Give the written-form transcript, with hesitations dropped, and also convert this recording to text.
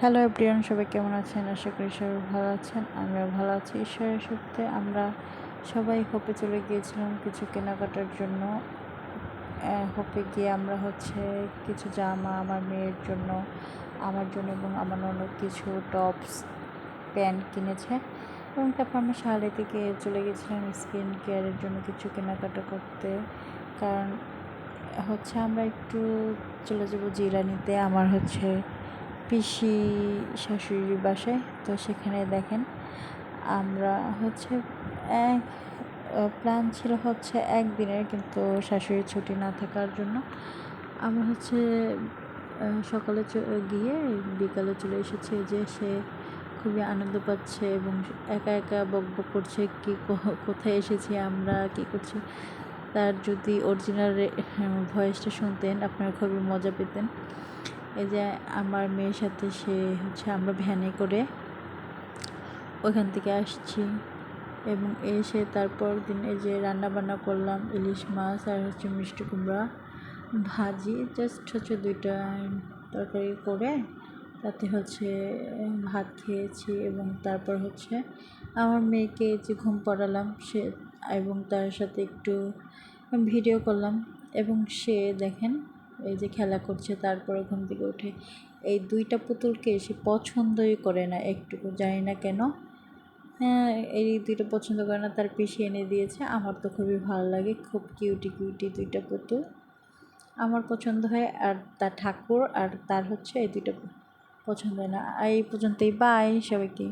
Hello everyone, সবাই কেমন আছেন? আশা করি সবাই ভালো আছেন। আমিও ভালো আছি ঈশ্বরের শক্তিতে। আমরা সবাই হোপে চলে গিয়েছিলাম কিছু কেনাকাটার জন্য। হোপে গিয়ে আমরা কিছু জামা আমার মেয়ের জন্য, আমার জন্য এবং আমার অনেক কিছু টপস প্যান্ট কিনেছে। এবং তারপর আমরা শাহালি থেকে চলে গেছিলাম স্কিন কেয়ারের জন্য কিছু কেনাকাটা করতে। কারণ আমরা একটু চলে যাবো জিরানিতে, আমার পিসি শাশুড়ির বাসায়। তো সেখানে দেখেন আমরা প্ল্যান ছিল একদিনের, কিন্তু শাশুড়ির ছুটি না থাকার জন্য আমরা সকালে গিয়ে বিকালে চলে এসেছি। যে সে খুবই আনন্দ পাচ্ছে এবং একা একা বকবক করছে কোথায় এসেছি আমরা, কী করছি। তার যদি অরিজিনাল ভয়েসটা শুনতেন আপনারা খুবই মজা পেতেন। এই যে আমার মেয়ের সাথে আমরা ভ্যানে করে ওইখান থেকে আসছি এবং এসে তারপর দিন এই যে রান্না বান্না করলাম, ইলিশ মাছ আর মিষ্টি কুমড়া ভাজি, জাস্ট দুইটা তরকারি করে তাতে ভাত খেয়েছি। এবং তারপর আমার মেয়েকে যে ঘুম পাড়ালাম এবং তার সাথে একটু ভিডিও করলাম। এবং সে দেখেন এই যে খেলা করছে। তারপরে ঘুম থেকে উঠে এই দুইটা পুতুলকে সে পছন্দই করে না, একটুকু, জানি না কেন। এই দুইটা পছন্দ করে না, তার পিসি এনে দিয়েছে। আমার তো খুবই ভালো লাগে, খুব কিউটি কিউটি দুইটা পুতুল আমার পছন্দ হয়। আর তার ঠাকুর আর তার এই দুইটা পছন্দ হয় না। এই পর্যন্তই, বাই সবাইকে।